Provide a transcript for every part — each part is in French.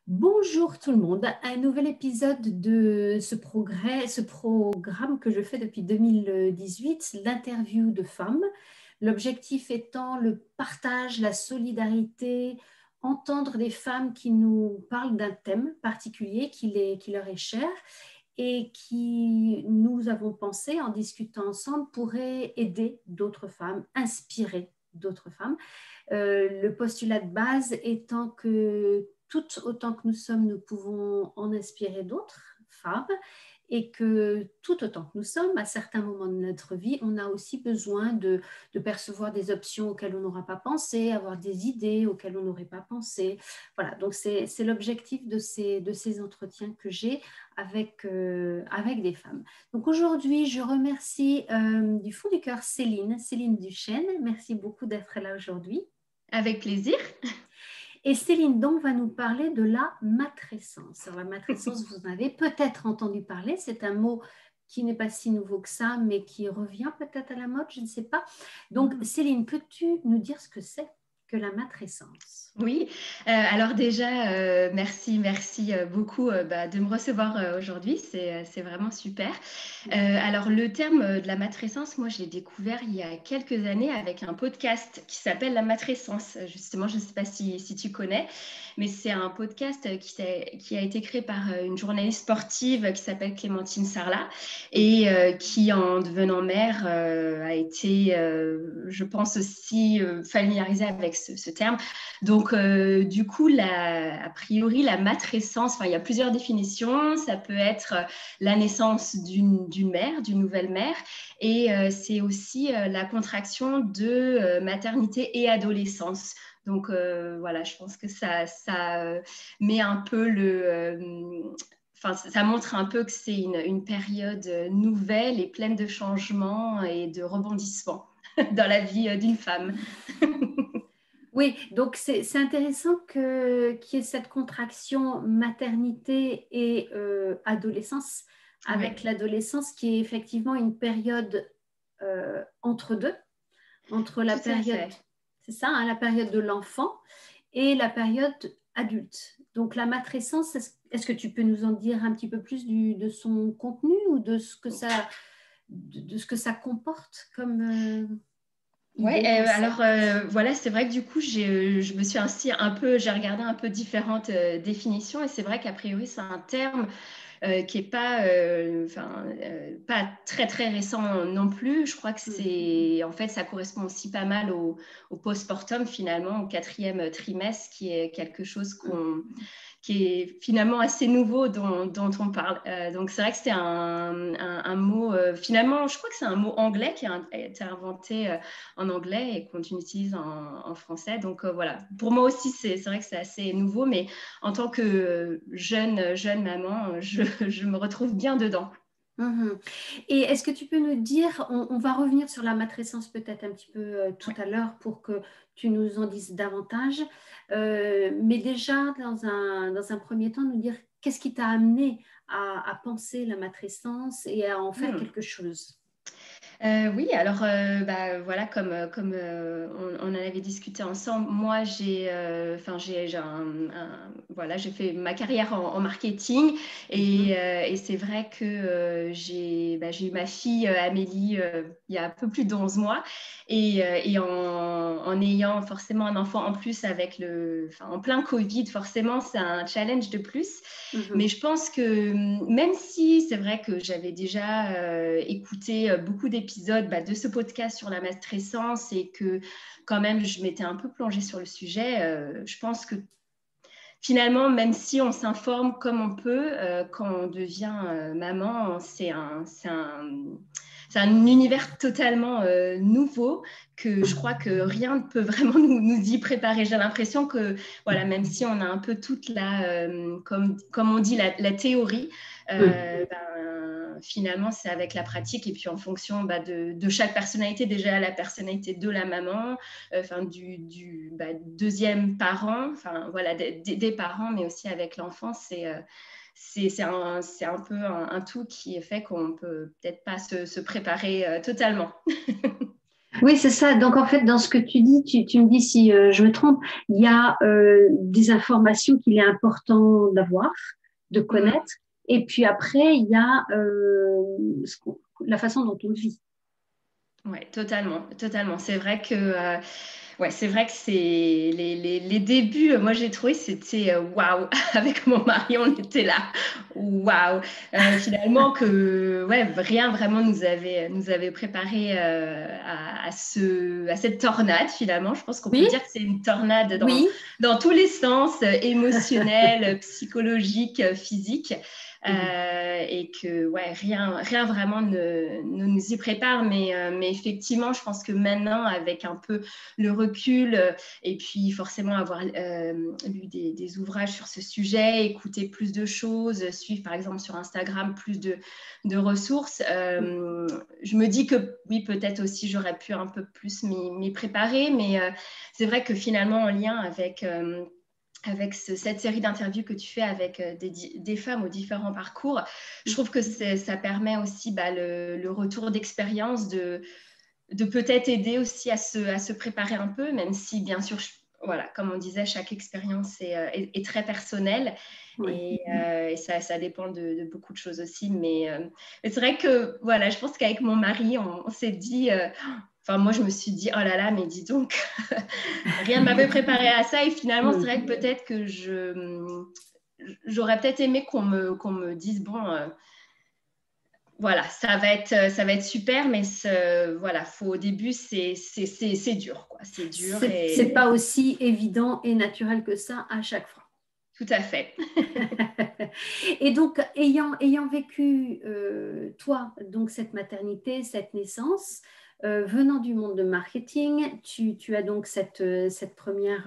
Bonjour tout le monde, un nouvel épisode de ce programme que je fais depuis 2018, l'interview de femmes. L'objectif étant le partage, la solidarité, entendre des femmes qui nous parlent d'un thème particulier qui leur est cher et qui, nous avons pensé, en discutant ensemble, pourrait aider d'autres femmes, inspirer d'autres femmes. Le postulat de base étant que tout autant que nous sommes, nous pouvons en inspirer d'autres femmes et que tout autant que nous sommes, à certains moments de notre vie, on a aussi besoin de percevoir des options auxquelles on n'aura pas pensé, avoir des idées auxquelles on n'aurait pas pensé. Voilà, donc c'est l'objectif de ces entretiens que j'ai avec des femmes. Donc aujourd'hui, je remercie du fond du cœur Céline Duchesne. Merci beaucoup d'être là aujourd'hui. Avec plaisir. Et Céline donc va nous parler de la matrescence. Alors, la matrescence, vous en avez peut-être entendu parler, c'est un mot qui n'est pas si nouveau que ça, mais qui revient peut-être à la mode, je ne sais pas. Donc Céline, peux-tu nous dire ce que c'est que la matrescence? Oui, alors déjà, merci beaucoup de me recevoir aujourd'hui, c'est vraiment super. Alors le terme de la matrescence, moi je l'ai découvert il y a quelques années avec un podcast qui s'appelle La Matrescence. Justement, je ne sais pas si tu connais, mais c'est un podcast qui a été créé par une journaliste sportive qui s'appelle Clémentine Sarlat et qui, en devenant mère, a été, je pense aussi, familiarisée avec ce terme. Donc, du coup, a priori, la matrescence, il y a plusieurs définitions. Ça peut être la naissance d'une mère, d'une nouvelle mère, et c'est aussi la contraction de maternité et adolescence. Donc, voilà, je pense que ça met un peu ça montre un peu que c'est une période nouvelle et pleine de changements et de rebondissements dans la vie d'une femme. Oui, donc c'est intéressant qu'il y ait cette contraction maternité et adolescence, avec Ouais, l'adolescence qui est effectivement une période entre deux, entre la tout à période, fait. c'est ça, hein, la période de l'enfant et la période adulte. Donc la matrescence, est-ce que tu peux nous en dire un petit peu plus de son contenu ou de ce que ça comporte comme Ouais, idée, alors concept? voilà, c'est vrai que du coup, je me suis ainsi j'ai regardé un peu différentes définitions et c'est vrai qu'a priori, c'est un terme qui est pas très très récent non plus. Je crois que en fait, ça correspond aussi pas mal au postpartum finalement, au 4e trimestre, qui est quelque chose qui est finalement assez nouveau dont on parle. Donc c'est vrai que c'est un mot, finalement, je crois que c'est un mot anglais qui a été inventé en anglais et qu'on utilise en français. Donc voilà, pour moi aussi, c'est vrai que c'est assez nouveau, mais en tant que jeune maman, je me retrouve bien dedans. Mhm. Et est-ce que tu peux nous dire, on va revenir sur la matrescence peut-être un petit peu tout Ouais. à l'heure pour que tu nous en dises davantage. Mais déjà, dans un premier temps, nous dire qu'est-ce qui t'a amené à penser la matrescence et à en faire Hmm. quelque chose. Oui, alors voilà, comme on en avait discuté ensemble, moi voilà, j'ai fait ma carrière en marketing Mhm. et c'est vrai que j'ai eu ma fille Amélie il y a un peu plus de 11 mois et en ayant forcément un enfant en plus en plein Covid, forcément c'est un challenge de plus. Mais Mhm. je pense que même si c'est vrai que j'avais déjà écouté beaucoup d'épisodes de ce podcast sur la matrescence et que quand même je m'étais un peu plongée sur le sujet, je pense que finalement, même si on s'informe comme on peut, quand on devient maman, c'est un univers totalement nouveau que je crois que rien ne peut vraiment nous y préparer. J'ai l'impression que, voilà, même si on a un peu toute comme on dit, la théorie, finalement, c'est avec la pratique et puis en fonction de chaque personnalité, déjà la personnalité de la maman, du deuxième parent, voilà, des parents, mais aussi avec l'enfant, c'est un peu un tout qui est fait qu'on peut peut-être pas se préparer totalement. Oui, c'est ça. Donc, en fait, dans ce que tu dis, tu me dis si je me trompe, il y a des informations qu'il est important d'avoir, de Mm. connaître. Et puis après, il y a la façon dont on le vit. Ouais, totalement, totalement. C'est vrai que c'est les débuts. Moi, j'ai trouvé c'était waouh. Avec mon mari, on était là, waouh. Finalement, que ouais, rien vraiment nous avait préparé à cette tornade. Finalement, je pense qu'on peut Oui, dire que c'est une tornade oui. dans tous les sens, émotionnel, psychologique, physique. Et que ouais, rien vraiment ne nous y prépare, mais effectivement, je pense que maintenant, avec un peu le recul et puis forcément avoir lu des ouvrages sur ce sujet, écouter plus de choses, suivre par exemple sur Instagram plus de ressources, je me dis que oui, peut-être aussi j'aurais pu un peu plus m'y préparer, mais c'est vrai que finalement en lien avec cette série d'interviews que tu fais avec des femmes aux différents parcours, je trouve que ça permet aussi le retour d'expérience de peut-être aider aussi à se préparer un peu, même si bien sûr, voilà, comme on disait, chaque expérience est très personnelle Oui. et ça dépend de beaucoup de choses aussi. Mais c'est vrai que voilà, je pense qu'avec mon mari, on s'est dit, enfin moi je me suis dit, oh là là, mais dis donc, rien ne m'avait préparé à ça et finalement c'est vrai que peut-être que j'aurais peut-être aimé qu'on me dise, bon, voilà, ça va être super, mais voilà, au début, c'est dur, quoi. C'est dur C'est et pas aussi évident et naturel que ça à chaque fois. tout à fait. Et donc, ayant vécu, toi, donc cette maternité, cette naissance, venant du monde de marketing, tu as donc cette première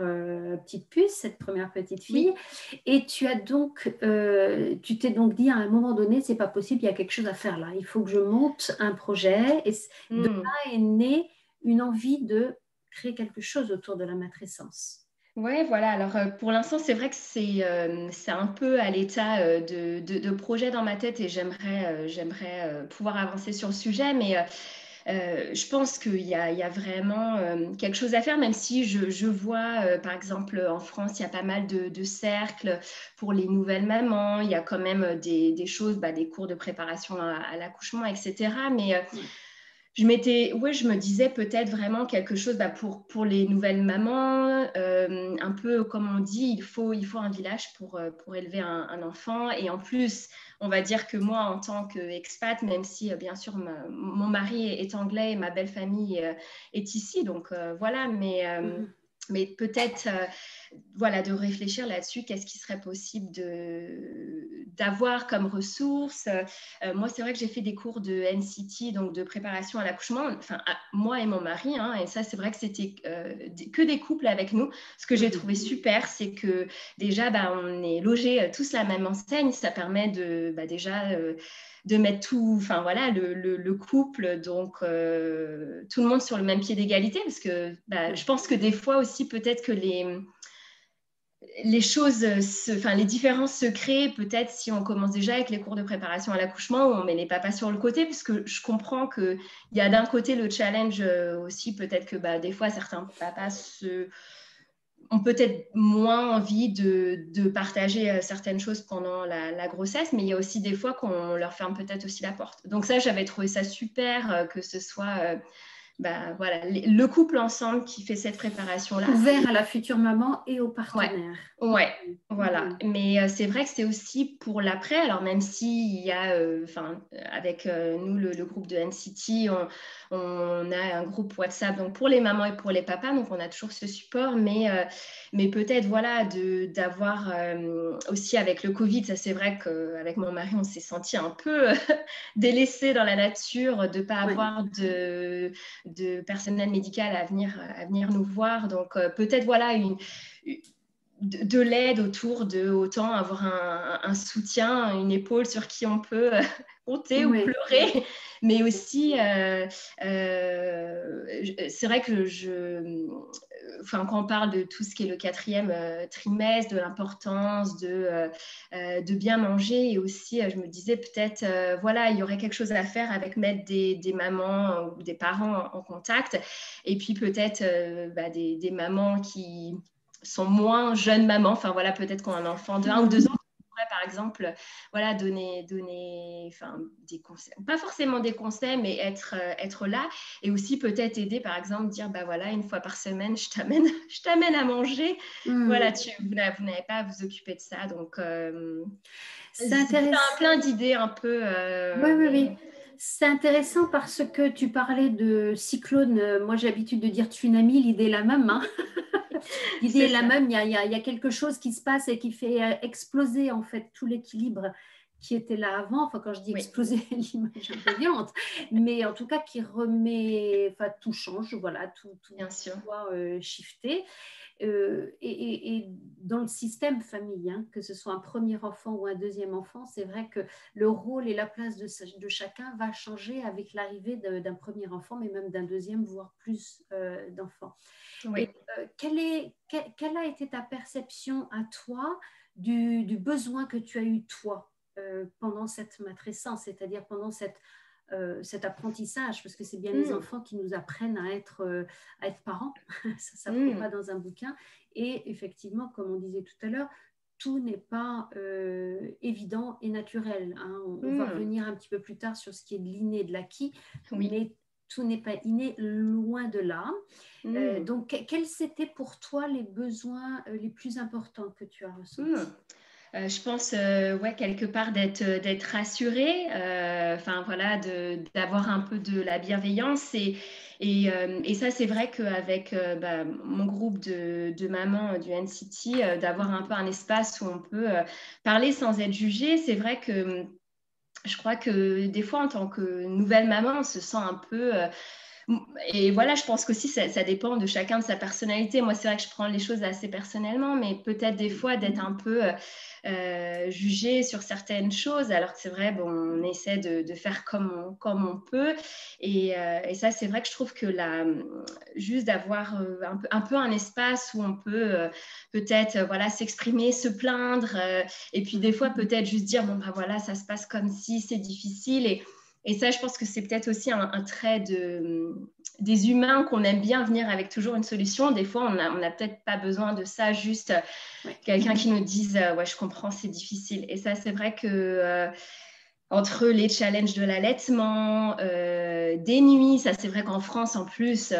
petite puce, cette première petite fille, Oui. et tu t'es donc dit à un moment donné, c'est pas possible, il y a quelque chose à faire là, il faut que je monte un projet, et de Mm. là est née une envie de créer quelque chose autour de la matrescence. Ouais, voilà. Alors, pour l'instant, c'est vrai que c'est un peu à l'état de projet dans ma tête et j'aimerais pouvoir avancer sur le sujet, mais je pense qu'il y a vraiment quelque chose à faire, même si je vois, par exemple, en France, il y a pas mal de cercles pour les nouvelles mamans. Il y a quand même des choses, des cours de préparation à l'accouchement, etc. Mais ouais, je me disais peut-être vraiment quelque chose pour les nouvelles mamans, un peu comme on dit, il faut un village pour élever un enfant. Et en plus, on va dire que moi, en tant qu'expat, même si bien sûr mon mari est anglais et ma belle famille est ici, donc voilà, Mhm. mais peut-être voilà, de réfléchir là-dessus, qu'est-ce qui serait possible d'avoir comme ressources. Moi, c'est vrai que j'ai fait des cours de NCT, donc de préparation à l'accouchement, enfin, moi et mon mari, hein, et ça, c'est vrai que c'était que des couples avec nous. Ce que j'ai Mhm. trouvé super, c'est que déjà, on est logés tous à la même enseigne. Ça permet déjà de mettre tout, enfin voilà, le couple, donc tout le monde sur le même pied d'égalité, parce que je Ouais. pense que des fois aussi, peut-être que les choses, enfin, les différences se créent peut-être si on commence déjà avec les cours de préparation à l'accouchement où on met les papas sur le côté, parce que je comprends qu'il y a d'un côté le challenge aussi, peut-être que des fois certains papas ont peut-être moins envie de partager certaines choses pendant la grossesse, mais il y a aussi des fois qu'on leur ferme peut-être aussi la porte. Donc ça, j'avais trouvé ça super que ce soit voilà, le couple ensemble qui fait cette préparation-là. Ouvert à la future maman et aux Ouais, partenaires. ouais, voilà. Mhm. Mais c'est vrai que c'est aussi pour l'après. Alors même s'il y a, enfin, avec nous, le groupe de NCT, on a un groupe WhatsApp donc pour les mamans et pour les papas, donc on a toujours ce support. Mais peut-être voilà d'avoir aussi avec le Covid, ça c'est vrai qu'avec mon mari, on s'est senti un peu délaissé dans la nature, de ne pas Ouais. avoir de personnel médical à venir nous voir. Donc peut-être voilà de l'aide autour de autant avoir un soutien, une épaule sur qui on peut compter ou Ouais. pleurer, mais aussi c'est vrai que quand on parle de tout ce qui est le 4e trimestre, de l'importance de bien manger, et aussi, je me disais peut-être, voilà, il y aurait quelque chose à faire avec mettre des mamans ou des parents en contact, et puis peut-être des mamans qui sont moins jeunes mamans, enfin voilà, peut-être qu'on a un enfant de 1 ou 2 ans, par exemple, voilà, donner des conseils, pas forcément des conseils, mais être là, et aussi peut-être aider, par exemple, dire, voilà, 1 fois par semaine, je t'amène à manger, voilà, vous n'avez pas à vous occuper de ça, donc c'est intéressant. Plein d'idées un peu. Oui. C'est intéressant parce que tu parlais de cyclone. Moi, j'ai l'habitude de dire tsunami, l'idée est la même. Hein. L'idée est la même. Il y a quelque chose qui se passe et qui fait exploser en fait tout l'équilibre qui était là avant. Enfin, quand je dis exploser, l'image un peu violente, mais en tout cas qui remet, enfin, tout change. Voilà, tout bien sûr, doit shifter. Et dans le système famille, hein, que ce soit un premier enfant ou un deuxième enfant, c'est vrai que le rôle et la place de chacun va changer avec l'arrivée d'un premier enfant, mais même d'un deuxième, voire plus d'enfants. Oui. Et quelle a été ta perception à toi du besoin que tu as eu toi pendant cette matrescence, c'est-à-dire pendant cet apprentissage, parce que c'est bien les enfants qui nous apprennent à être parents, ça ne s'apprend pas dans un bouquin, et effectivement, comme on disait tout à l'heure, tout n'est pas évident et naturel, hein. On va revenir un petit peu plus tard sur ce qui est de l'inné et de l'acquis, mais tout n'est pas inné, loin de là. Donc, quels étaient pour toi les besoins les plus importants que tu as ressentis? Je pense, quelque part d'être rassurée, voilà, d'avoir un peu de la bienveillance, et ça, c'est vrai qu'avec mon groupe de mamans du NCT, d'avoir un peu un espace où on peut parler sans être jugé. C'est vrai que je crois que des fois, en tant que nouvelle maman, on se sent un peu... et voilà, je pense qu'aussi ça dépend de chacun, de sa personnalité. Moi, c'est vrai que je prends les choses assez personnellement, mais peut-être des fois d'être un peu jugée sur certaines choses, alors que c'est vrai, on essaie de faire comme on peut. Et ça, c'est vrai que je trouve que juste d'avoir un peu un espace où on peut peut-être voilà, s'exprimer, se plaindre, et puis des fois peut-être juste dire, voilà, ça se passe comme si, c'est difficile. Et ça, je pense que c'est peut-être aussi un trait des humains, qu'on aime bien venir avec toujours une solution. Des fois, on n'a peut-être pas besoin de ça, juste quelqu'un qui nous dise ouais, je comprends, c'est difficile. Et ça, c'est vrai que entre les challenges de l'allaitement, des nuits, ça c'est vrai qu'en France en plus,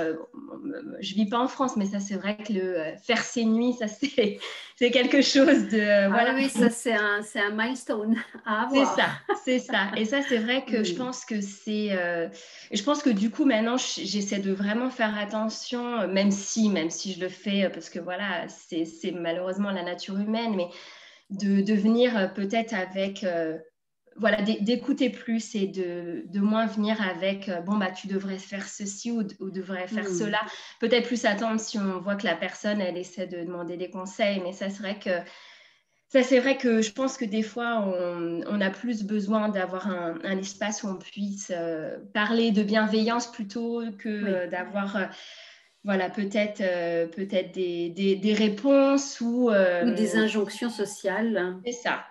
je vis pas en France, mais ça c'est vrai que faire ses nuits, ça c'est quelque chose de... voilà. Oui, ça c'est un milestone à avoir. C'est ça. Et ça, c'est vrai que je pense que je pense que du coup, maintenant, j'essaie de vraiment faire attention, même si je le fais, parce que voilà, c'est malheureusement la nature humaine, mais de venir peut-être avec... voilà, d'écouter plus, et de moins venir avec tu devrais faire ceci ou devrais faire cela. Peut-être plus attendre si on voit que la personne, elle essaie de demander des conseils, mais ça, c'est vrai que je pense que des fois, on a plus besoin d'avoir un espace où on puisse parler de bienveillance plutôt que d'avoir voilà, peut-être des réponses ou des injonctions sociales. C'est ça.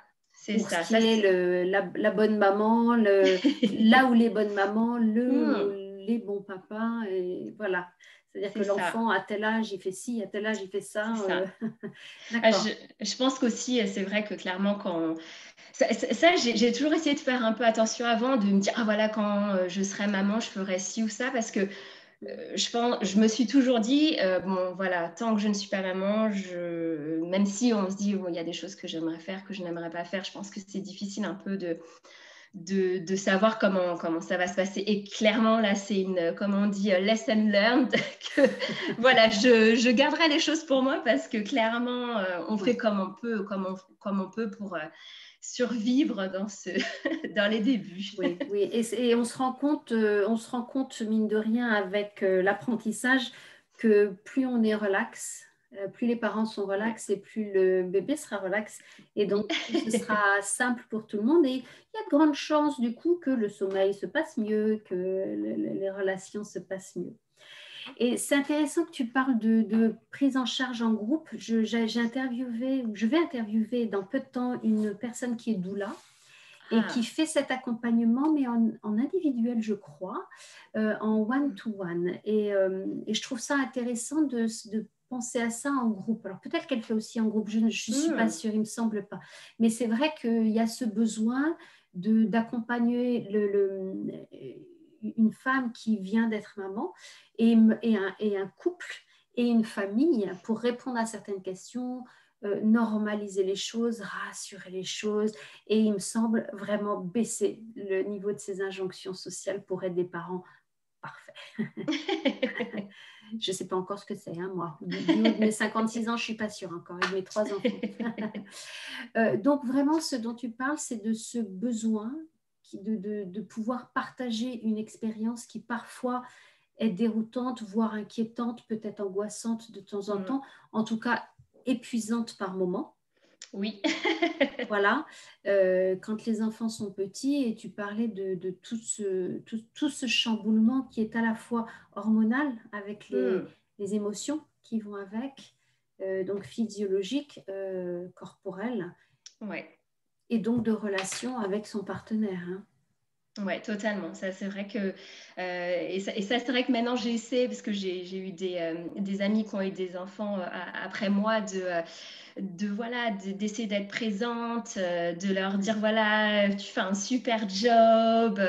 Pour ce qui est la bonne maman, là où les bonnes mamans, ou les bons papas, et voilà. C'est-à-dire que l'enfant, à tel âge, il fait ci, à tel âge, il fait ça. D'accord. Je pense qu'aussi, c'est vrai que clairement, quand... Ça, j'ai toujours essayé de faire un peu attention avant, de me dire, voilà, quand je serai maman, je ferai ci ou ça, parce que je me suis toujours dit, voilà, tant que je ne suis pas maman, même si on se dit, il y a des choses que j'aimerais faire, que je n'aimerais pas faire, je pense que c'est difficile un peu de savoir comment ça va se passer. Et clairement, là, c'est comme on dit, lesson learned, que voilà, je garderai les choses pour moi, parce que clairement, on fait comme on peut, comme on peut pour survivre dans les débuts. Oui. Et on se rend compte, mine de rien, avec l'apprentissage, que plus on est relax, plus les parents sont relax, et plus le bébé sera relax. Et donc, ce sera simple pour tout le monde. Et il y a de grandes chances, du coup, que le sommeil se passe mieux, que les relations se passent mieux. Et c'est intéressant que tu parles de prise en charge en groupe. J'ai interviewé, ou je vais interviewer dans peu de temps une personne qui est doula et qui Ah, fait cet accompagnement, mais en individuel, je crois, en one-to-one. Et je trouve ça intéressant de penser à ça en groupe. Alors peut-être qu'elle fait aussi en groupe, je ne suis pas hmm, sûre, il ne me semble pas. Mais c'est vrai qu'il y a ce besoin d'accompagner une femme qui vient d'être maman et un couple et une famille pour répondre à certaines questions, normaliser les choses, rassurer les choses, et il me semble vraiment baisser le niveau de ces injonctions sociales pour être des parents parfaits. Je ne sais pas encore ce que c'est, hein, moi. Du haut de mes 56 ans, je ne suis pas sûre encore, et de mes 3 enfants. Donc vraiment, ce dont tu parles, c'est de ce besoin de pouvoir partager une expérience qui parfois est déroutante, voire inquiétante, peut-être angoissante de temps en hmm. temps, en tout cas épuisante par moment. Oui. Voilà, quand les enfants sont petits, et tu parlais de tout ce chamboulement qui est à la fois hormonal avec Hmm, les émotions qui vont avec, donc physiologique, corporel, ouais. et donc de relation avec son partenaire, hein. Ouais, totalement. Ça, c'est vrai que et ça, c'est vrai que maintenant j'essaie parce que j'ai eu des amis qui ont eu des enfants après moi voilà d'essayer d'être présente, de leur Ouais, dire voilà tu fais un super job,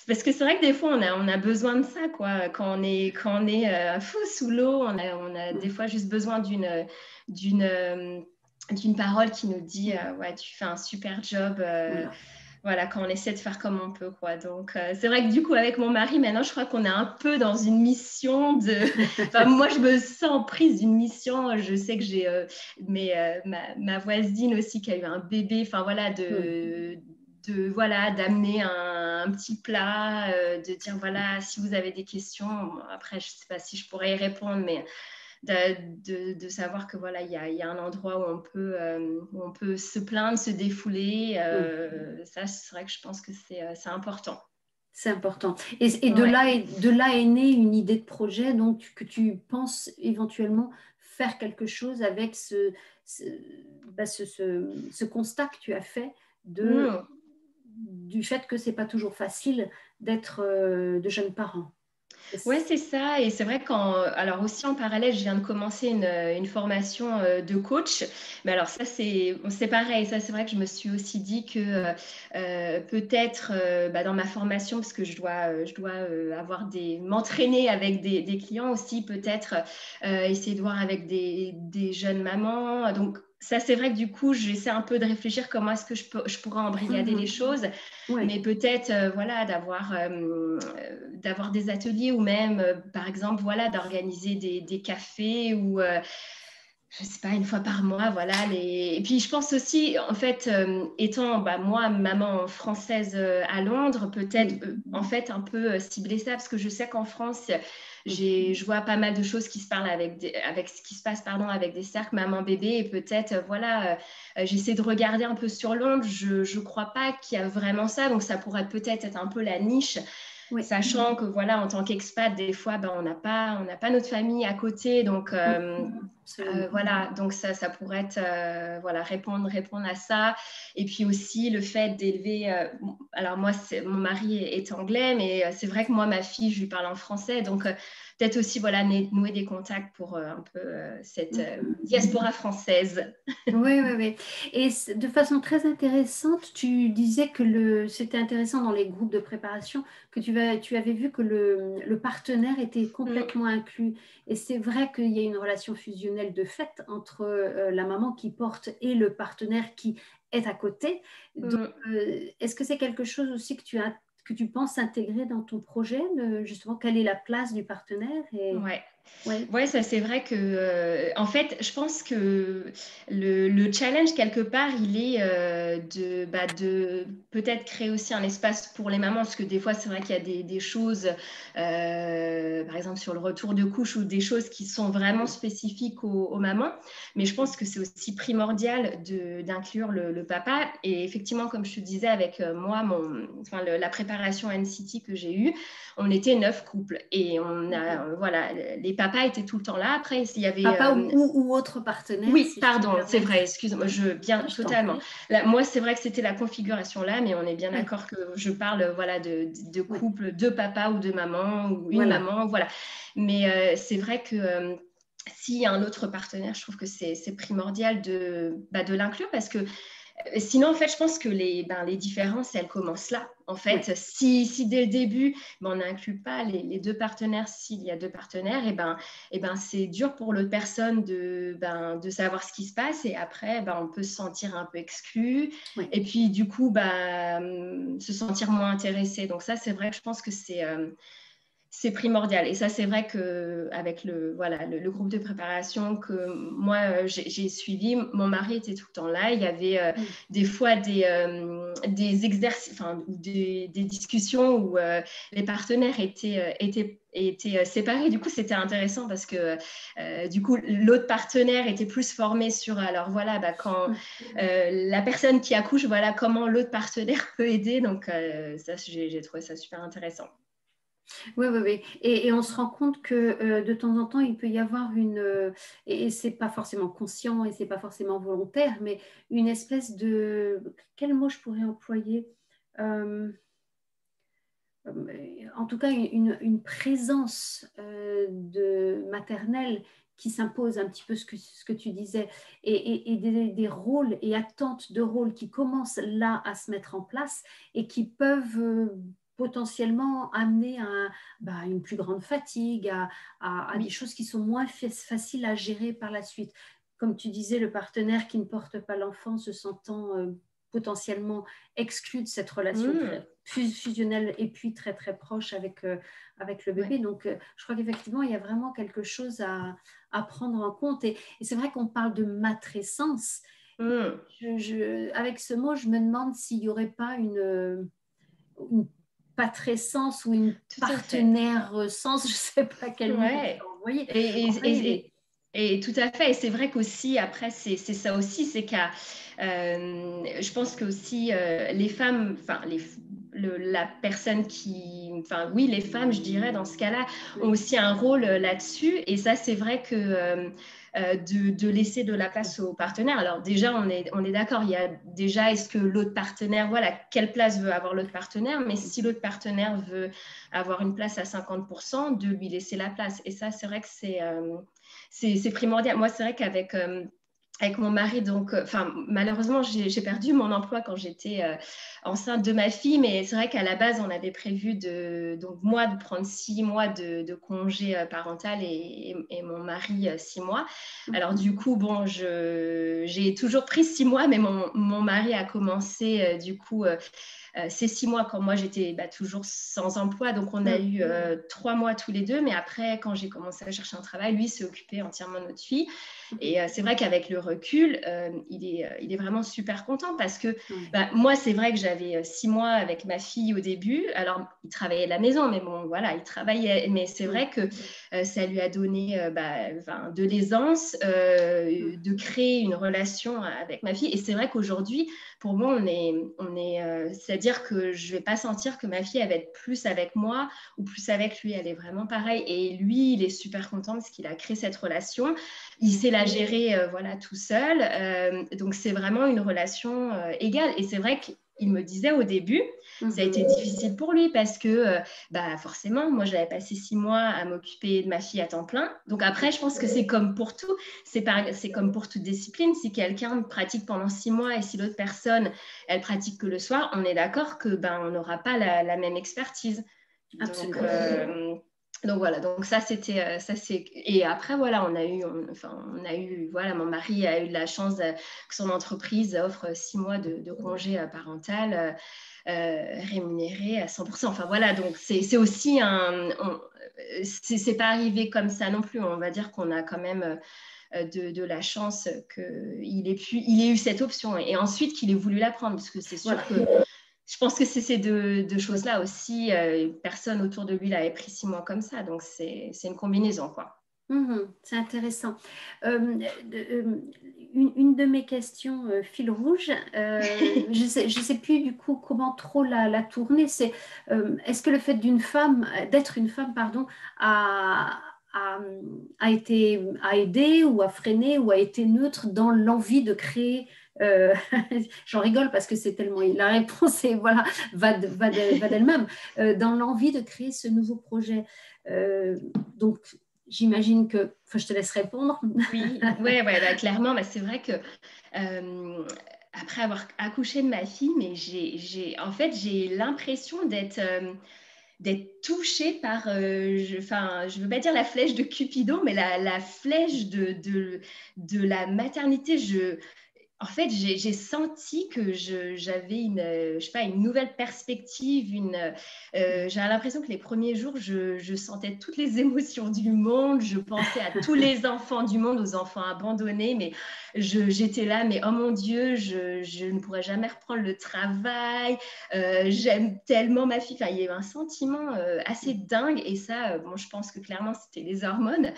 parce que c'est vrai que des fois on a besoin de ça quoi quand on est fou sous l'eau on a des ouais, fois juste besoin d'une d'une parole qui nous dit ouais, ouais tu fais un super job. voilà. Voilà, quand on essaie de faire comme on peut, quoi. Donc, c'est vrai que du coup, avec mon mari, maintenant, je crois qu'on est un peu dans une mission de. Enfin, moi, je me sens prise d'une mission. Je sais que j'ai ma voisine aussi qui a eu un bébé. Enfin, voilà, Oui, voilà, d'amener un petit plat, de dire voilà, si vous avez des questions. Bon, après, je ne sais pas si je pourrais y répondre, mais de savoir que voilà, il y a un endroit où on peut se plaindre, se défouler. oui. Ça, c'est vrai que je pense que c'est important. C'est important. Et Ouais. de là est née une idée de projet, donc que tu penses éventuellement faire quelque chose avec ce, ce constat que tu as fait Mm. du fait que c'est pas toujours facile d'être de jeunes parents. Ouais, c'est ça. Et c'est vrai qu'en, alors aussi en parallèle, je viens de commencer une formation de coach. Mais alors ça, c'est pareil. Ça, c'est vrai que je me suis aussi dit que peut-être bah, dans ma formation, parce que je dois avoir m'entraîner avec des clients aussi, peut-être essayer de voir avec des jeunes mamans. Donc ça, c'est vrai que du coup, j'essaie un peu de réfléchir comment est-ce que je pourrais embrigader les Mhm. choses. Oui. Mais peut-être voilà d'avoir des ateliers ou même par exemple voilà d'organiser des cafés ou je sais pas une fois par mois voilà les et puis je pense aussi en fait étant bah, moi maman française à Londres peut-être Oui. en fait un peu cibler ça parce que je sais qu'en France Oui. je vois pas mal de choses qui se parlent avec ce qui se passe pardon avec des cercles maman bébé et peut-être voilà j'essaie de regarder un peu sur Londres. Je crois pas qu'il y a vraiment ça, donc ça pourrait peut-être être un peu la niche, Oui. sachant que voilà, en tant qu'expat, des fois, ben, on n'a pas notre famille à côté, donc Mm. Absolument. voilà, donc ça pourrait être voilà répondre à ça. Et puis aussi le fait d'élever. Alors moi, mon mari est anglais, mais c'est vrai que moi, ma fille, je lui parle en français, donc peut-être aussi voilà nouer des contacts pour un peu cette diaspora française. Oui, oui, oui. Et de façon très intéressante, tu disais que c'était intéressant dans les groupes de préparation que tu avais vu que le partenaire était Mm, complètement inclus. Et c'est vrai qu'il y a une relation fusionnelle de fait entre la maman qui porte et le partenaire qui est à côté. Donc, mm. est-ce que c'est quelque chose aussi que tu penses intégrer dans ton projet, justement, quelle est la place du partenaire Ouais. ouais. Ouais, ça c'est vrai que en fait, je pense que le challenge quelque part, il est de peut-être créer aussi un espace pour les mamans, parce que des fois c'est vrai qu'il y a des choses, par exemple sur le retour de couche ou des choses qui sont vraiment spécifiques aux mamans, mais je pense que c'est aussi primordial d'inclure le papa. Et effectivement, comme je te disais avec moi, la préparation NCT que j'ai eue, on était 9 couples et on a voilà les et papa était tout le temps là. Après, il y avait... Papa ou autre partenaire. Oui, si pardon, c'est vrai, excuse-moi, totalement. Là, moi, c'est vrai que c'était la configuration là, mais on est bien d'accord que je parle voilà, de couple, de papa ou de maman, ou une maman, voilà. Mais c'est vrai que s'il y a un autre partenaire, je trouve que c'est primordial de l'inclure parce que sinon, en fait, je pense que les différences, elles commencent là. En fait, si dès le début, on n'inclut pas les deux partenaires, s'il y a deux partenaires, et ben, c'est dur pour l'autre personne de savoir ce qui se passe. Et après, on peut se sentir un peu exclu. Et puis, du coup, se sentir moins intéressé. Donc ça, c'est vrai que je pense que c'est primordial. Et ça, c'est vrai qu'avec le groupe de préparation que moi, j'ai suivi, mon mari était tout le temps là. Il y avait des fois des exercices, des discussions où les partenaires étaient séparés. Du coup, c'était intéressant parce que du coup, l'autre partenaire était plus formé sur, alors voilà, quand la personne qui accouche, voilà comment l'autre partenaire peut aider. Donc, ça, j'ai trouvé ça super intéressant. Oui, oui, oui. Et on se rend compte que de temps en temps, il peut y avoir et c'est pas forcément conscient et c'est pas forcément volontaire, mais une espèce de, quel mot je pourrais employer? En tout cas, une présence de maternelle qui s'impose un petit peu ce que tu disais, et des rôles et attentes de rôles qui commencent là à se mettre en place et qui peuvent potentiellement amener à une plus grande fatigue, à des choses qui sont moins faciles à gérer par la suite. Comme tu disais, le partenaire qui ne porte pas l'enfant se sentant potentiellement exclu de cette relation fusionnelle et puis très très proche avec le bébé. Donc je crois qu'effectivement il y a vraiment quelque chose à prendre en compte, et c'est vrai qu'on parle de matrescence. Avec ce mot, je me demande s'il n'y aurait pas une patrescence ou une partenaire sens, je ne sais pas quel mot envoyer. Et tout à fait, et c'est vrai qu'aussi, après, c'est ça aussi, c'est qu'à, je pense que aussi les femmes, la personne oui, les femmes, je dirais, dans ce cas-là, ont aussi un rôle là-dessus, et ça, c'est vrai que de laisser de la place aux partenaires. Alors déjà, on est d'accord, il y a déjà, est-ce que l'autre partenaire, voilà, quelle place veut avoir l'autre partenaire, mais si l'autre partenaire veut avoir une place à 50%, de lui laisser la place. Et ça, c'est vrai que c'est primordial. Moi, c'est vrai qu'avec avec mon mari, donc, malheureusement, j'ai perdu mon emploi quand j'étais enceinte de ma fille, mais c'est vrai qu'à la base, on avait prévu donc moi de prendre 6 mois de congé parental et mon mari 6 mois. Alors du coup, bon, j'ai toujours pris 6 mois, mais mon mari a commencé du coup ces 6 mois quand moi j'étais toujours sans emploi, donc on a eu 3 mois tous les deux, mais après quand j'ai commencé à chercher un travail, lui s'est occupé entièrement de notre fille, et c'est vrai qu'avec le recul, il est vraiment super content parce que moi c'est vrai que j'avais 6 mois avec ma fille au début, alors il travaillait de la maison, mais bon voilà, il travaillait, mais c'est vrai que ça lui a donné de l'aisance de créer une relation avec ma fille, et c'est vrai qu'aujourd'hui pour moi, c'est-à-dire que je ne vais pas sentir que ma fille, elle va être plus avec moi ou plus avec lui. Elle est vraiment pareille. Et lui, il est super content parce qu'il a créé cette relation. Il sait la gérer tout seul. Donc, c'est vraiment une relation égale. Et c'est vrai qu'il me disait au début, ça a été difficile pour lui parce que forcément, moi, j'avais passé 6 mois à m'occuper de ma fille à temps plein. Donc après, je pense que c'est comme pour tout. C'est comme pour toute discipline. Si quelqu'un pratique pendant 6 mois et si l'autre personne, elle pratique que le soir, on est d'accord que on n'aura pas la même expertise. Donc voilà, donc ça c'était et après voilà, on a eu voilà, mon mari a eu de la chance que son entreprise offre 6 mois de congé parental rémunéré à 100%. Enfin voilà, donc c'est aussi c'est pas arrivé comme ça non plus. On va dire qu'on a quand même de la chance qu'il ait eu cette option et ensuite qu'il ait voulu la prendre, parce que c'est sûr que je pense que c'est ces deux choses-là aussi. Personne autour de lui l'avait pris 6 mois comme ça, donc c'est une combinaison, quoi. C'est intéressant. Une de mes questions, fil rouge, je sais plus du coup comment trop la tourner, c'est est-ce que le fait d'être une femme, pardon, a aidé ou a freiné ou a été neutre dans l'envie de créer j'en rigole parce que c'est tellement la réponse est, voilà, va d'elle-même dans l'envie de créer ce nouveau projet. Donc j'imagine que je te laisse répondre. Oui, ouais, bah, clairement, bah, c'est vrai que après avoir accouché de ma fille, mais en fait, j'ai l'impression d'être touchée par, je veux pas dire la flèche de Cupidon, mais la flèche de la maternité. En fait, j'ai senti que j'avais je sais pas, une nouvelle perspective. J'ai l'impression que les premiers jours, je sentais toutes les émotions du monde. Je pensais à tous les enfants du monde, aux enfants abandonnés. Mais j'étais là, mais oh mon Dieu, je ne pourrais jamais reprendre le travail. J'aime tellement ma fille. Enfin, il y a eu un sentiment assez dingue. Et ça, bon, je pense que clairement, c'était les hormones.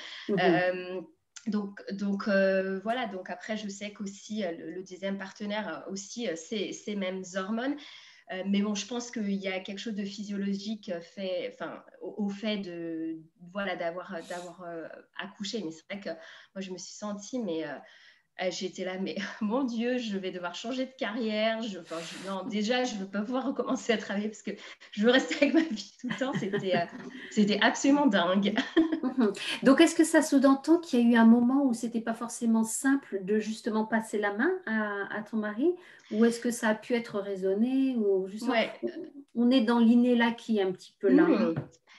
Donc voilà, donc après, je sais qu'aussi le deuxième partenaire a aussi ces mêmes hormones. Mais bon, je pense qu'il y a quelque chose de physiologique au fait voilà, d'avoir accouché. Mais c'est vrai que moi, je me suis sentie, mais j'étais là, mais mon Dieu, je vais devoir changer de carrière. Non, déjà, je ne veux pas pouvoir recommencer à travailler parce que je veux rester avec ma fille tout le temps. C'était absolument dingue. Donc, est-ce que ça sous-entend qu'il y a eu un moment où c'était pas forcément simple de justement passer la main à ton mari, ou est-ce que ça a pu être raisonné, ou justement, Ouais. on est dans l'inné là qui est un petit peu là.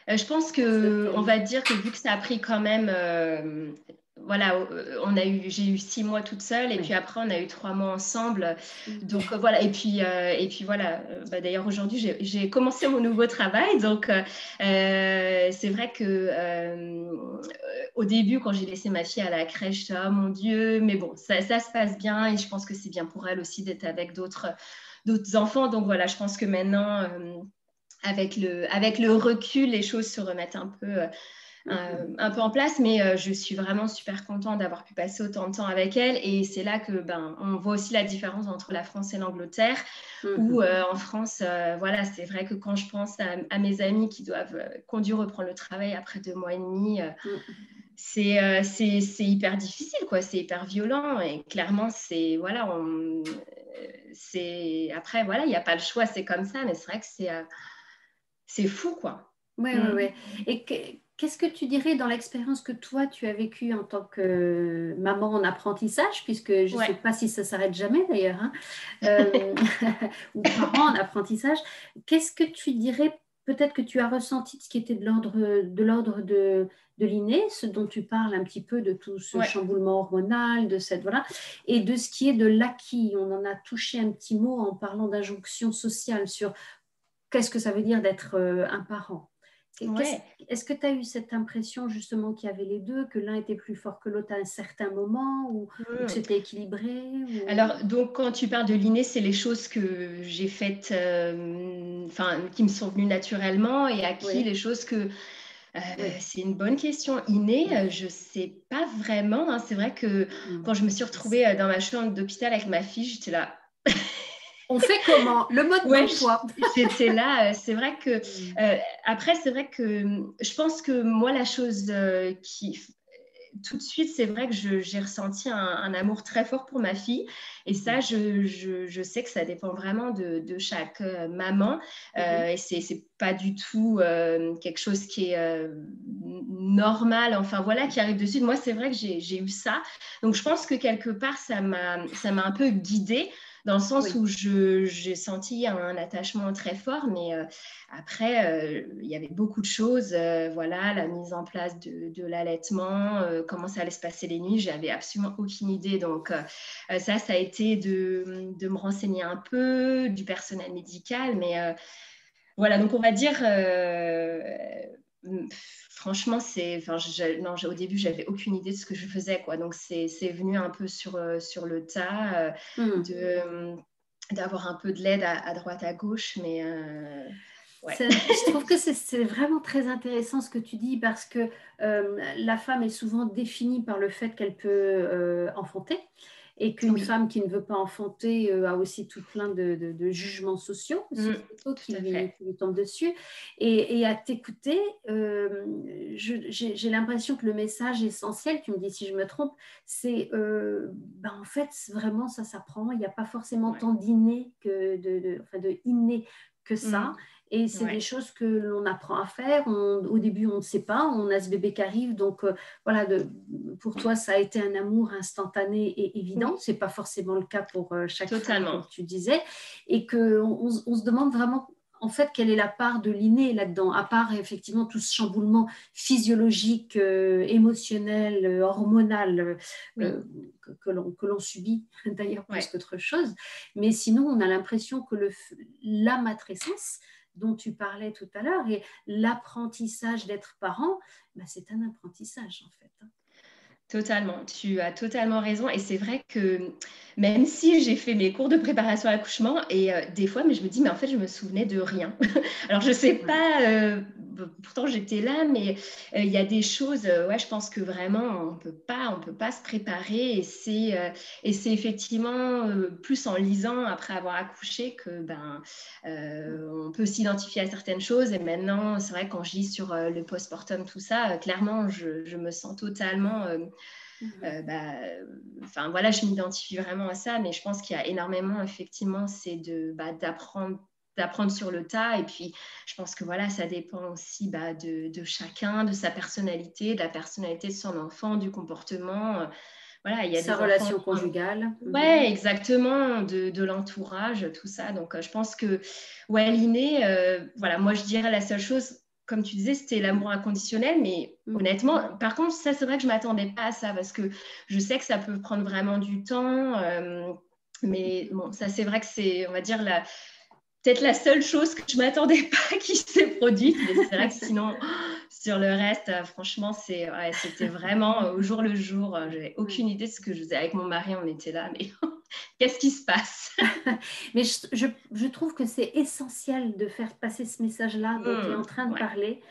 Je pense on va dire que vu que ça a pris quand même, voilà, j'ai eu 6 mois toute seule et puis après on a eu 3 mois ensemble. Donc voilà, et puis voilà. Bah, d'ailleurs aujourd'hui j'ai commencé mon nouveau travail, donc c'est vrai que au début quand j'ai laissé ma fille à la crèche, oh mon Dieu, mais bon, ça se passe bien et je pense que c'est bien pour elle aussi d'être avec d'autres enfants. Donc voilà, je pense que maintenant avec le recul, les choses se remettent un peu en place, mais je suis vraiment super contente d'avoir pu passer autant de temps avec elle. Et c'est là que on voit aussi la différence entre la France et l'Angleterre, où en France, voilà, c'est vrai que quand je pense à mes amis qui ont dû reprendre le travail après 2 mois et demi, c'est hyper difficile, quoi. C'est hyper violent et clairement, voilà, après, voilà, il n'y a pas le choix, c'est comme ça, mais c'est vrai que c'est fou, quoi. Oui. Et qu'est-ce que tu dirais dans l'expérience que toi, tu as vécue en tant que maman en apprentissage, puisque je ne sais pas si ça s'arrête jamais d'ailleurs, hein, ou parent en apprentissage, qu'est-ce que tu dirais, peut-être que tu as ressenti de ce qui était de l'ordre de l'inné, ce dont tu parles un petit peu de tout ce chamboulement hormonal, de cette, voilà, et de ce qui est de l'acquis. On en a touché un petit mot en parlant d'injonction sociale sur qu'est-ce que ça veut dire d'être un parent. Est-ce que tu as eu cette impression justement qu'il y avait les deux, que l'un était plus fort que l'autre à un certain moment, ou que c'était équilibré Alors, donc, quand tu parles de l'inné, c'est les choses que j'ai faites, qui me sont venues naturellement, et acquis, les choses que... C'est une bonne question. Innée, je ne sais pas vraiment, hein. C'est vrai que quand je me suis retrouvée dans ma chambre d'hôpital avec ma fille, j'étais là... On fait comment? Le mode d'emploi. J'étais là. C'est vrai que après, c'est vrai que je pense que moi, la chose qui tout de suite, c'est vrai que j'ai ressenti un amour très fort pour ma fille. Et ça, je sais que ça dépend vraiment de chaque maman. Et c'est pas du tout quelque chose qui est normal, enfin voilà, qui arrive de suite. Moi, c'est vrai que j'ai eu ça. Donc, je pense que quelque part, ça m'a un peu guidée, dans le sens où j'ai senti un attachement très fort, mais après, il y avait beaucoup de choses, voilà, la mise en place de l'allaitement, comment ça allait se passer les nuits, j'avais absolument aucune idée. Donc ça a été de me renseigner un peu, du personnel médical, mais voilà, donc on va dire... franchement, au début, j'avais aucune idée de ce que je faisais, quoi. Donc, c'est venu un peu sur le tas, d'avoir un peu de l'aide à droite, à gauche, mais je trouve que c'est vraiment très intéressant ce que tu dis, parce que la femme est souvent définie par le fait qu'elle peut enfanter. et qu'une Oui. femme qui ne veut pas enfanter a aussi tout plein de jugements sociaux, sociétaux Tout à qui fait. lui tombent dessus. Et à t'écouter, j'ai l'impression que le message essentiel, tu me dis si je me trompe, c'est en fait, vraiment, ça s'apprend. Il n'y a pas forcément Ouais. tant d'inné enfin, de inné que ça. Et c'est des Ouais. choses que l'on apprend à faire. Au début, on ne sait pas. On a ce bébé qui arrive. Donc, voilà, pour toi, ça a été un amour instantané et évident. Oui, Ce n'est pas forcément le cas pour chaque femme, comme totalement. tu disais. Et qu'on on se demande vraiment, en fait, quelle est la part de l'inné là-dedans, à part effectivement tout ce chamboulement physiologique, émotionnel, hormonal Oui, que l'on subit, d'ailleurs plus ouais. qu'autre chose. Mais sinon, on a l'impression que la matrescence dont tu parlais tout à l'heure et l'apprentissage d'être parent, c'est un apprentissage en fait. Totalement, tu as totalement raison. Et c'est vrai que même si j'ai fait mes cours de préparation à l'accouchement, et des fois, mais je me dis, mais en fait, je me souvenais de rien. Alors, je sais Ouais. pas, pourtant j'étais là, mais il y a des choses, ouais, je pense que vraiment, on peut pas se préparer. Et c'est effectivement plus en lisant après avoir accouché que on peut s'identifier à certaines choses. Et maintenant, c'est vrai, quand je lis sur le postpartum, tout ça, clairement, je me sens totalement enfin voilà, je m'identifie vraiment à ça, mais je pense qu'il y a énormément, effectivement, c'est d'apprendre sur le tas. Et puis, je pense que voilà, ça dépend aussi de chacun, de sa personnalité, de la personnalité de son enfant, du comportement. Voilà, il y a Sa des enfants. relation conjugale. Ouais, exactement, de l'entourage, tout ça. Donc, je pense que, ouais, l'inné, voilà, moi, je dirais la seule chose, comme tu disais, c'était l'amour inconditionnel. Mais honnêtement, par contre, ça, c'est vrai que je ne m'attendais pas à ça parce que je sais que ça peut prendre vraiment du temps. Mais bon, ça, c'est vrai que c'est, on va dire, peut-être la seule chose que je ne m'attendais pas qui s'est produite. Mais c'est vrai que sinon, sur le reste, franchement, c'était vraiment au jour le jour. Je n'avais aucune idée de ce que je faisais. Avec mon mari, on était là, mais qu'est-ce qui se passe? Mais je trouve que c'est essentiel de faire passer ce message-là dont tu es en train de Ouais, parler,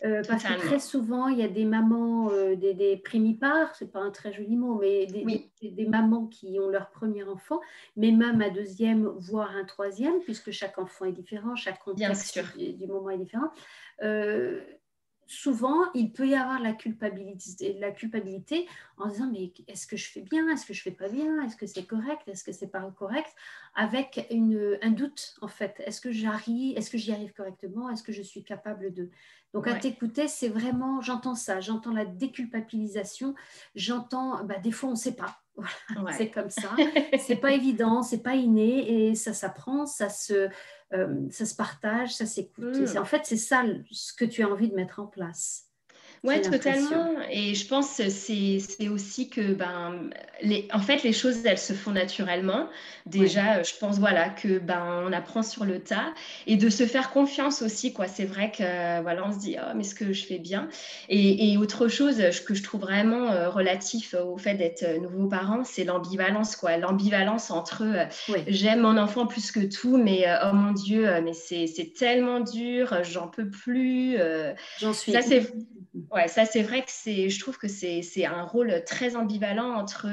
parce que très totalement. souvent, il y a des mamans, des primipares, c'est pas un très joli mot, mais Oui, des mamans qui ont leur premier enfant, mais même un deuxième, voire un troisième, puisque chaque enfant est différent, chaque bien contexte sûr. du moment est différent. Euh, Souvent, il peut y avoir la culpabilité en disant mais est-ce que je fais bien, est-ce que je fais pas bien, est-ce que c'est correct, est-ce que c'est pas correct, avec un doute en fait. Est-ce que j'y arrive correctement, est-ce que je suis capable de. Donc à Ouais, t'écouter, c'est vraiment, j'entends ça, j'entends la déculpabilisation, j'entends, des fois on ne sait pas, voilà, c'est ouais. comme ça, c'est pas évident, c'est pas inné et ça s'apprend, ça se partage, ça s'écoute. En fait, c'est ça ce que tu as envie de mettre en place, j'ai Ouais, l'impression. totalement. Et je pense que c'est aussi que en fait les choses elles se font naturellement. Ouais. Déjà, je pense voilà que on apprend sur le tas et de se faire confiance aussi quoi. C'est vrai que voilà on se dit oh mais est-ce que je fais bien et autre chose que je trouve vraiment relatif au fait d'être nouveau parent, c'est l'ambivalence quoi. L'ambivalence entre Oui, j'aime mon enfant plus que tout, mais oh mon Dieu, mais c'est tellement dur, j'en peux plus. j'en Ça suis. c'est Ouais, ça c'est vrai que je trouve que c'est un rôle très ambivalent entre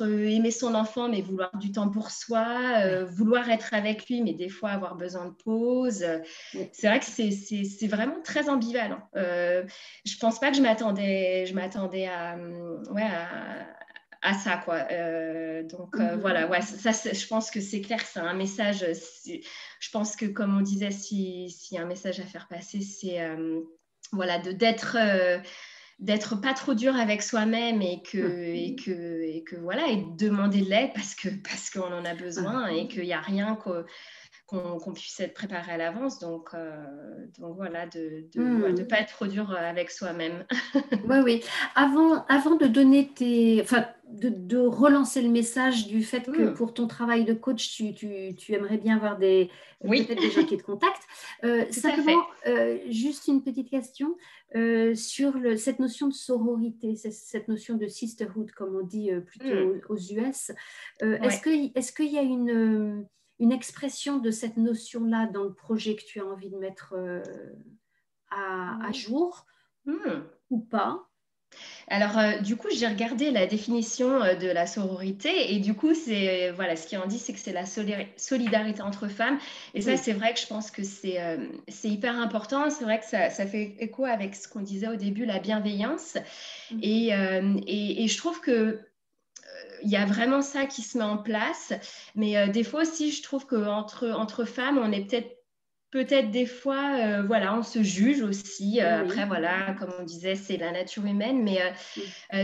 aimer son enfant mais vouloir du temps pour soi, Oui, vouloir être avec lui mais des fois avoir besoin de pause. oui. C'est vrai que c'est vraiment très ambivalent. Je pense pas que je m'attendais à ça quoi. Donc voilà, ouais, je pense que c'est clair, c'est un message. Je pense que, comme on disait, si un message à faire passer, c'est voilà, d'être pas trop dur avec soi-même et que voilà, et de demander de l'aide parce qu'on en a Voilà. besoin et qu'il n'y a rien qu'on puisse être préparé à l'avance. Donc voilà, ouais, de pas être trop dur avec soi-même. Oui, oui. Avant de donner enfin, de relancer le message du fait que Hmm. pour ton travail de coach, tu aimerais bien avoir Oui, peut-être des gens qui te contactent. tout à fait. Simplement, juste une petite question sur cette notion de sororité, cette notion de sisterhood, comme on dit plutôt Hmm. aux US. Ouais. Est-ce qu'il y a une expression de cette notion-là dans le projet que tu as envie de mettre à Oui. jour Hmm. ou pas? Alors, du coup, j'ai regardé la définition de la sororité et du coup, voilà, ce qui en dit, c'est que c'est la solidarité entre femmes. Et ça, Oui. c'est vrai que je pense que c'est hyper important. C'est vrai que ça fait écho avec ce qu'on disait au début, la bienveillance. Mhm. Et je trouve que il y a vraiment ça qui se met en place. Mais des fois aussi, je trouve qu'entre femmes, on est peut-être des fois, voilà, on se juge aussi. Après, Oui. voilà, comme on disait, c'est la nature humaine, mais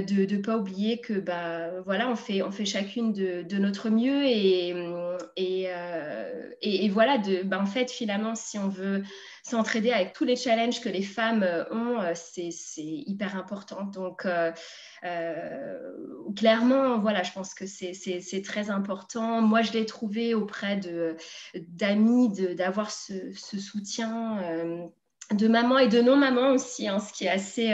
de ne pas oublier que bah, voilà, on fait chacune de notre mieux et voilà, bah, en fait, finalement, si on veut s'entraider avec tous les challenges que les femmes ont, c'est hyper important. Donc, clairement, voilà, je pense que c'est très important. Moi, je l'ai trouvé auprès d'amis, d'avoir ce soutien. De maman et de non-maman aussi, hein, ce qui est assez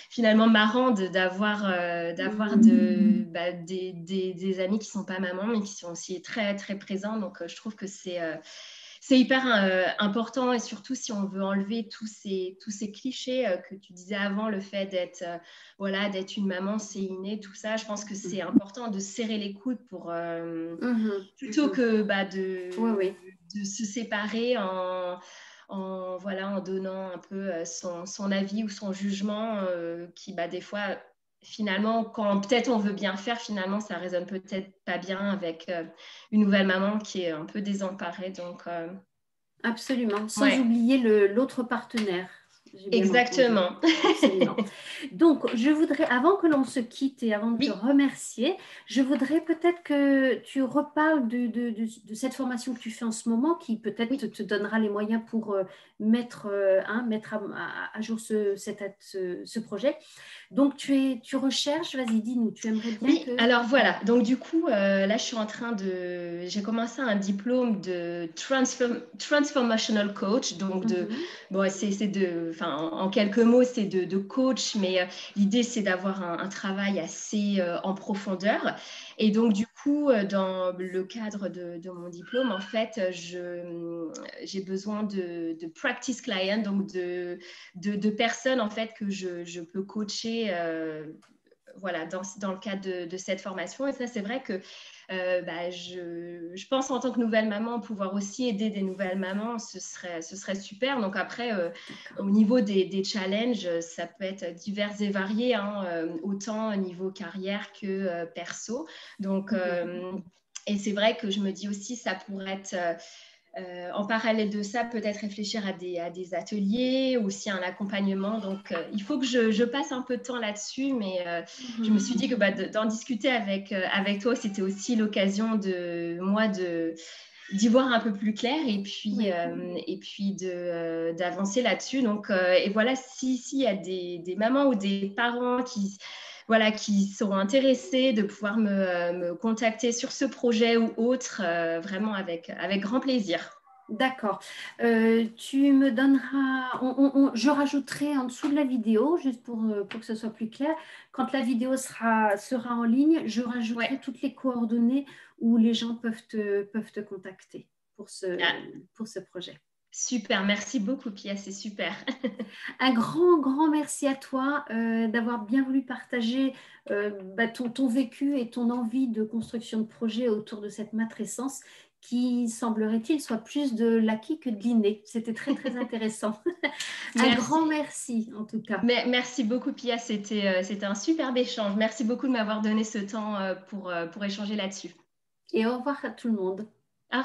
finalement marrant d'avoir bah, des amis qui ne sont pas mamans, mais qui sont aussi très, très présents. Donc, je trouve que c'est hyper important et surtout si on veut enlever tous ces clichés que tu disais avant, le fait voilà, d'être une maman, c'est inné, tout ça. Je pense que c'est important de serrer les coudes Mhm. plutôt que bah, Oui, oui. de se séparer voilà, en donnant un peu son avis ou son jugement qui, bah, des fois, finalement, quand peut-être on veut bien faire, finalement, ça résonne peut-être pas bien avec une nouvelle maman qui est un peu désemparée. Donc, Absolument, sans ouais, oublier l'autre partenaire. J'ai bien entendu. exactement. Absolument. Donc, je voudrais, avant que l'on se quitte et avant de te Oui. remercier, je voudrais peut-être que tu reparles de cette formation que tu fais en ce moment, qui peut-être Oui. te donnera les moyens pour mettre à jour ce projet. Donc, tu recherches, vas-y, dis-nous, tu aimerais bien Oui, que... alors voilà. Donc du coup, là, je suis en train j'ai commencé un diplôme de transformational coach. Donc Mhm, bon, enfin, en quelques mots, c'est de coach, mais l'idée, c'est d'avoir un travail assez en profondeur. Et donc du coup, dans le cadre de mon diplôme, en fait, j'ai besoin de practice clients, donc de personnes en fait que je peux coacher. Voilà, dans le cadre de cette formation. Et ça, c'est vrai que bah, je pense en tant que nouvelle maman, pouvoir aussi aider des nouvelles mamans, ce serait super. Donc après, d'accord. au niveau des challenges, ça peut être divers et variés, hein, autant au niveau carrière que perso. Donc, Mhm. et c'est vrai que je me dis aussi, ça pourrait être en parallèle de ça, peut-être réfléchir à des ateliers, aussi un accompagnement. Donc, il faut que je passe un peu de temps là-dessus, mais je me Mhm. suis dit que bah, d'en discuter avec toi, c'était aussi l'occasion de moi d'y voir un peu plus clair Oui. et puis d'avancer là-dessus. Donc, et voilà, s'il y a des mamans ou des parents voilà, qui seront intéressés de pouvoir me contacter sur ce projet ou autre, vraiment avec grand plaisir. D'accord. Tu me donneras, je rajouterai en dessous de la vidéo, juste pour que ce soit plus clair, quand la vidéo sera en ligne, je Ouais. rajouterai toutes les coordonnées où les gens peuvent te contacter pour Ah, pour ce projet. super, merci beaucoup, Pia, c'est super. Un grand, grand merci à toi d'avoir bien voulu partager ton vécu et ton envie de construction de projet autour de cette matrescence qui, semblerait-il, soit plus de l'acquis que de l'inné. C'était très, très intéressant. Un grand Merci. merci, en tout cas. Merci beaucoup, Pia, c'était un superbe échange. Merci beaucoup de m'avoir donné ce temps pour échanger là-dessus. Et au revoir à tout le monde. Au